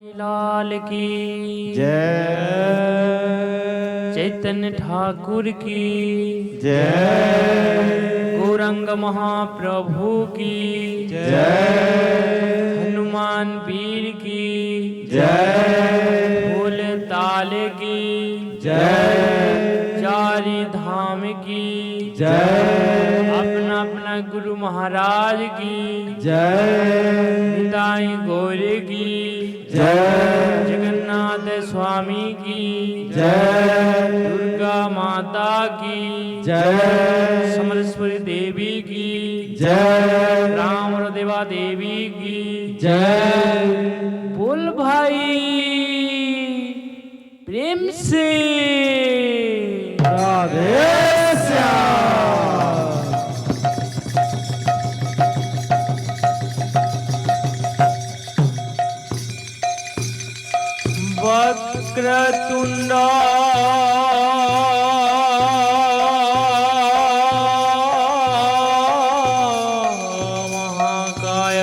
लाल की जय। चैतन्य ठाकुर की जय। गौरंग महाप्रभु की जय। हनुमान वीर की जय। फूल ताल की जय। चारि धाम की जय। अपना अपना गुरु महाराज की जय। निताई गौर की जय। जगन्नाथ स्वामी की जय। दुर्गा माता की जय। समरेश्वरी देवी की जय। राम और देवा देवी की जय। बोल भाई प्रेम से राधे श्याम। वक्रतुंड महाकाय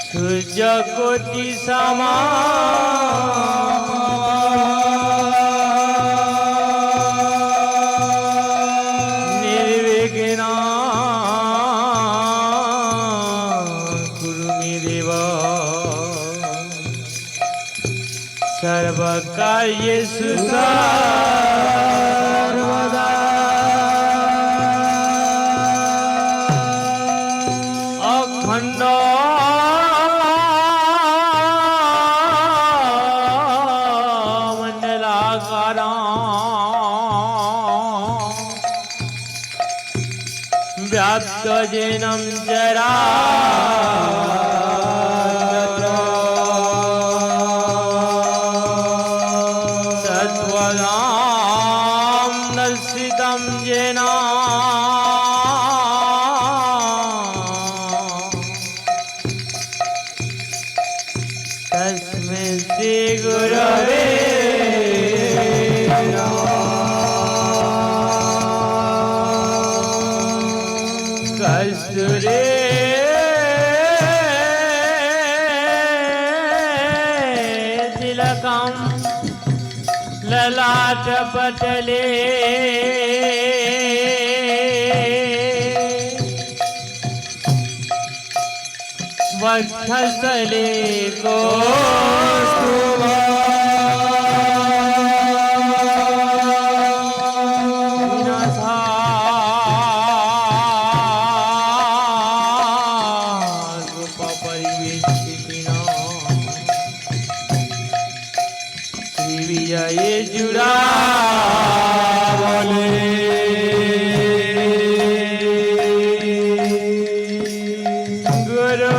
सूर्यकोटि निर्विघ्ना कुरु मे देव सर्वकार्येषु सर्वदा अखंड मंडलाकारा व्याप्त जैनं तत्त्वदां दर्शितं येन तस्मै श्री गुरवे कस्तूरे तिलकं ललाटपटले वक्षस्थले कौस्तुभा विजय जुड़ा बोले गुरु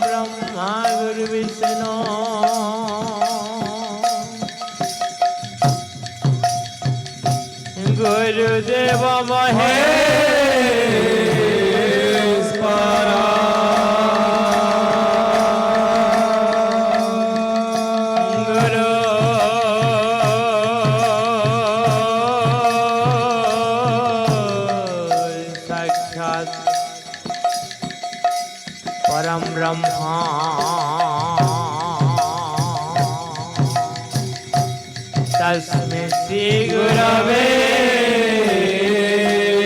ब्रह्मा गुरु विष्णु गुरुदेव महेश्वरा परम ब्रह्मा तस्मै श्री गुरवे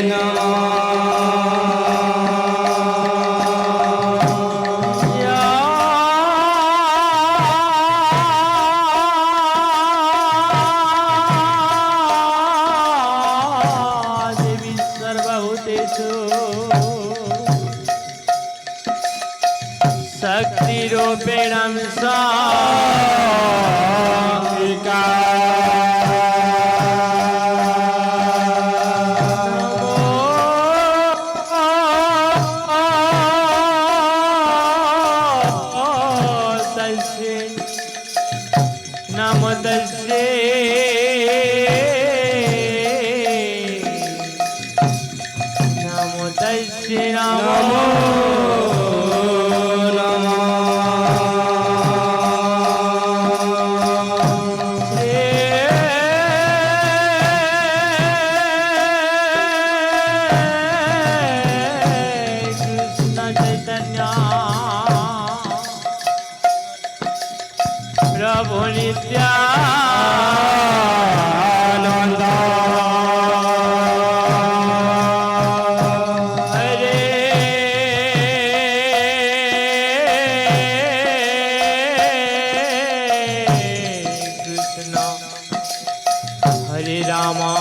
नमः। देवी सर्वभूतेषु शक्तिरूपेण सात्विका नमो तस्यै नमो तस्यै नमो નિત્યાનંદ હરે રામા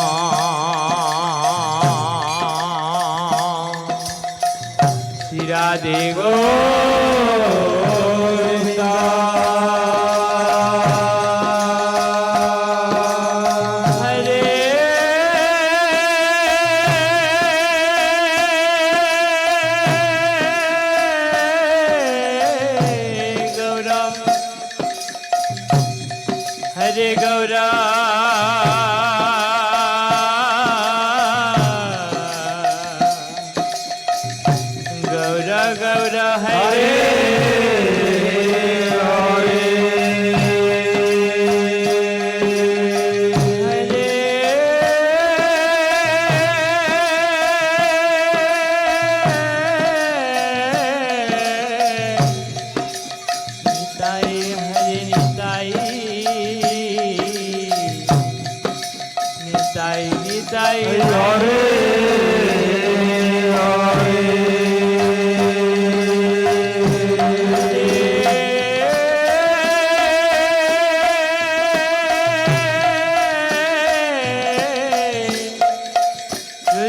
શ્રી રાધે હરે ગૌરા ગૌરા હરે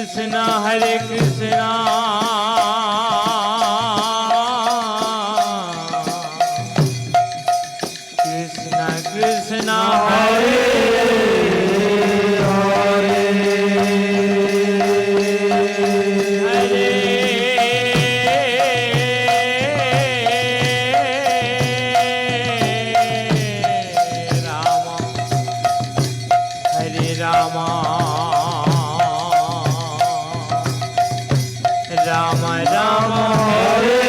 Krishna Hare Krishna Krishna Krishna Hare Rama Rama Hare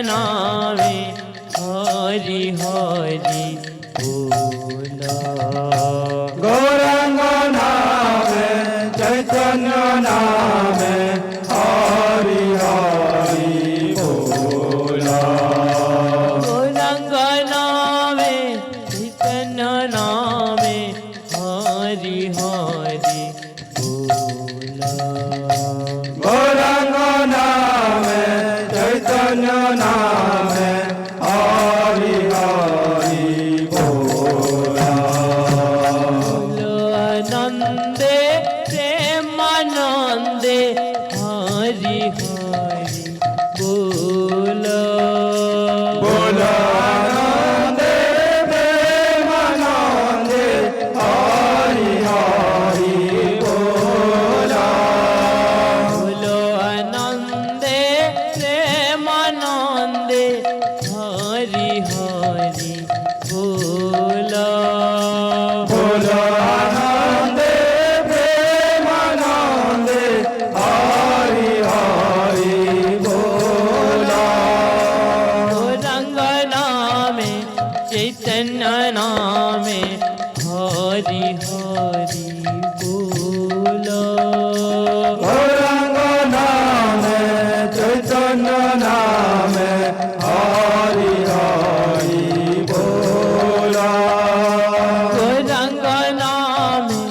नामे हरि हरि बोला गौरांग नामे चैतन्य नामे हरि हरि बोला गौरांग नामे चैतन्य नामे हरि हरि बोला गौरांग नामे चैतन्य नामे हरि हरि बोला बोलो आनंदे प्रेमानंदे हरि हरि बोलो बोला आनंदे प्रेमानंदे हरि हरि बोला बोलो आनंदे प्रेमानंदे हरि हरि बोलो बोला आनंदे प्रेमानंदे हरि हरि बोला गौरंग नामे चैतन्य नामे हरि हरि बोलो गौरांग नामे चैतन्य नामे हरि हरि बोला गौरंग नामे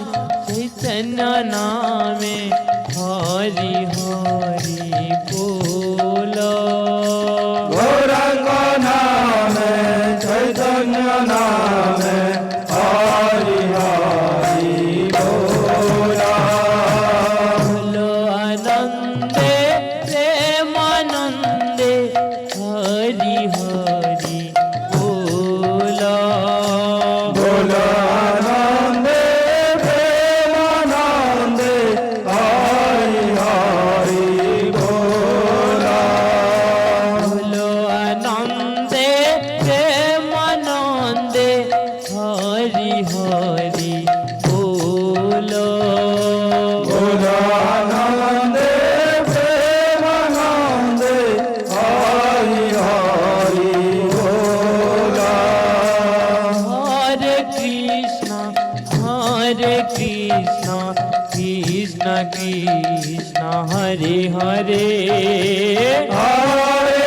चैतन्य नामे हरि हरि बोलो गौरांग नामे चैतन्य नामे हरि हरि बोला बोलो आनंदे प्रेमानंदे हरि हरि बोलो बोला आनंदे प्रेमानंदे हरि हरि बोला बोलो आनंदे प्रेमानंदे हरि हरि बोलो बोला आनंदे प्रेमानंदे हरि हरि बोला हरे कृष्ण कृष्ण कृष्ण हरे हरे हरे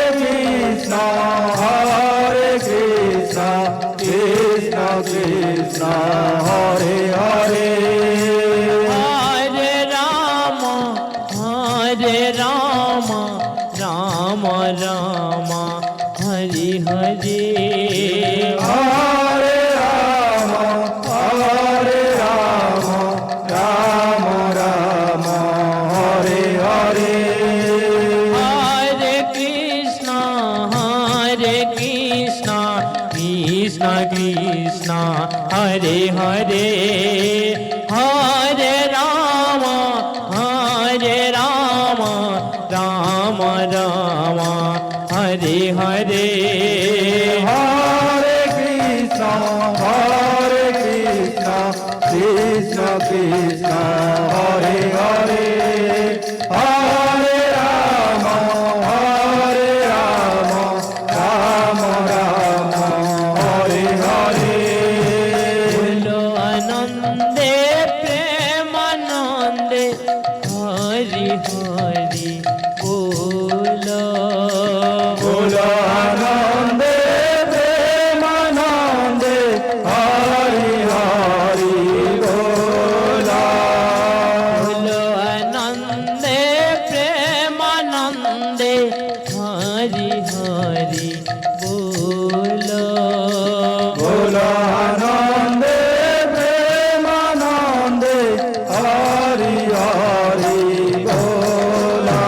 कृष्ण कृष्ण कृष्ण हरे हरे हरे राम राम राम हरे हरे हरे राम राम राम हरे हरे हरे कृष्ण कृष्ण कृष्ण हरे हरे हरे राम राम राम हरे हरे हरे कृष्ण कृष्ण कृष्ण हरे हरे हरे राम राम राम हरे हरे बोलो आनंदे प्रेमानंदे हरि हरि बोलो बोला आनंदे प्रेमानंदे हरि हरि बोला बोलो आनंदे प्रेमानंदे हरि हरि बोलो बोला आनंदे प्रेमानंदे हरि हरि बोला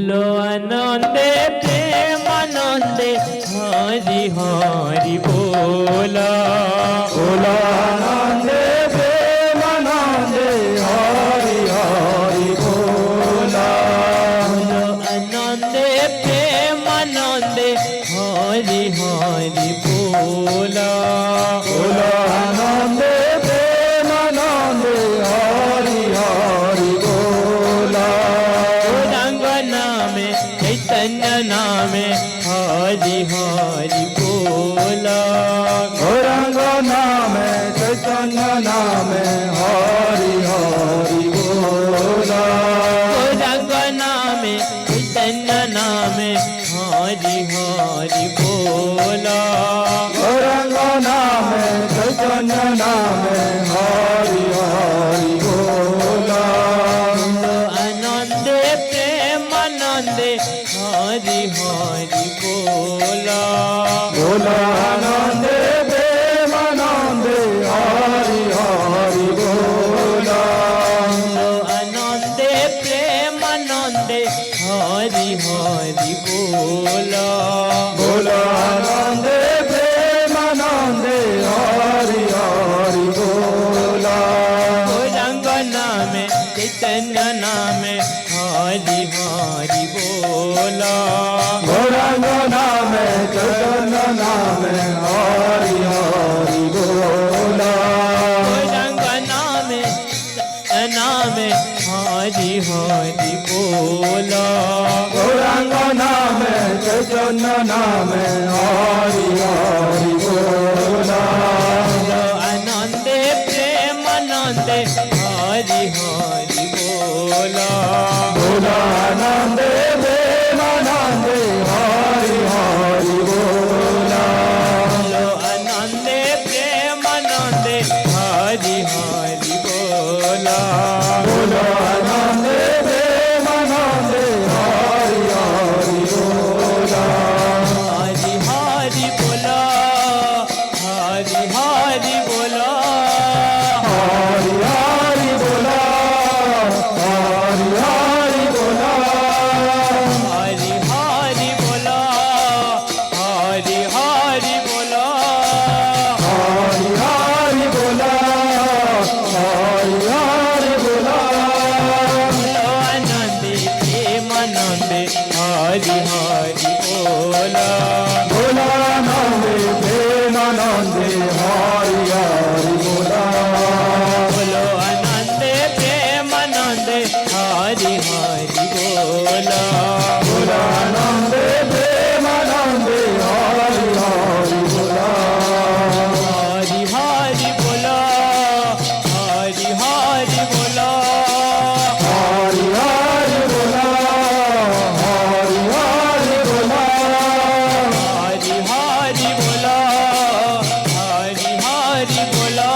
बोलो आनंदे प्रेमानंदे हरि हरि बोलो बोलो आनंदे प्रेमानंदे हरि हरि बोलो बोलो आनंदे प्रेमानंदे हरि हरि बोलो बोलो आनंदे प्रेमानंदे हरि हरि बोलो रंग नामे चैतन्य नामे हरि हरि बोलो गौरंग नामे चैतन्य नामे हरि हरि बोलो रंग नामे चैतन्य नामे हरि हरि बोलो गौरंग नामे चैतन्य नामे हरि हरि बोलो आनंदे प्रेमानंदे हरि हरि बोलो बोलो आनंदे प्रेमानंदे हरि हरि बोलो आनंदे प्रेमानंदे हरि हरि बोलो बोलो आनंदे प्रेमानंदे हरि हरि बोलो रंग नामे चैतन्य नामे हरि हरि बोलो गौरंग नामे चैतन्य नामे हरि हरि बोलो रंग नामे नामे हरि हरि बोलो गौरंग नामे चैतन्य नामे हरि हरि बोलो आनंदे प्रेमानंदे हरि हरि बोलो बोलो आनंदे प्रेमानंदे हरि हरि बोलो आनंदे प्रेमानंदे हरि हरि बोलो बोलो आनंदे प्रेमानंदे हरि हरि बोलो हरि हरि बोलो हरि हरि बोलो हरि हरि बोलो हरि हरि बोलो हरि हरि बोलो हरि हरि बोलो हरि हरि बोलो हरि हरि बोलो बोलो आनंदे प्रेमानंदे हरि हरि बोलो बोलो आनंदे प्रेमानंदे हरि हरि बोलो बोलो आनंदे प्रेमानंदे हरि हरि बोलो बोलो आनंदे प्रेमानंदे हरि हरि बोलो हरि हरि बोलो हरि हरि बोलो हरि हरि बोलो हरि हरि बोलो हरि हरि बोलो हरि हरि बोलो हरि हरि बोलो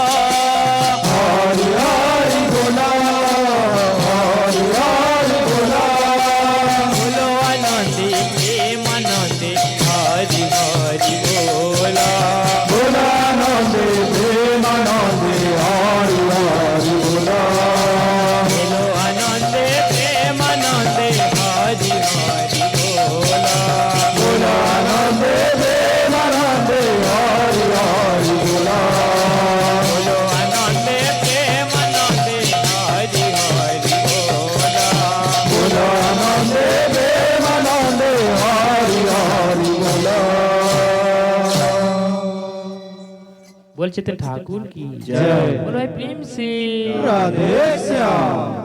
हरि हरि बोलो बोलो आनंदे प्रेमानंदे हरि हरि बोलो बोलो आनंदे प्रेमानंदे हरि हरि बोलो बोलो आनंदे प्रेमानंदे हरि हरि बोलो बोलो आनंदे प्रेमानंदे हरि हरि बोलो बोलो आनंदे प्रेमानंदे हरि हरि बोलो बोलो आनंदे प्रेमानंदे हरि हरि बोलो बोल चेतन ठाकुर की जय। बोलो भाई प्रेम से राधे श्याम।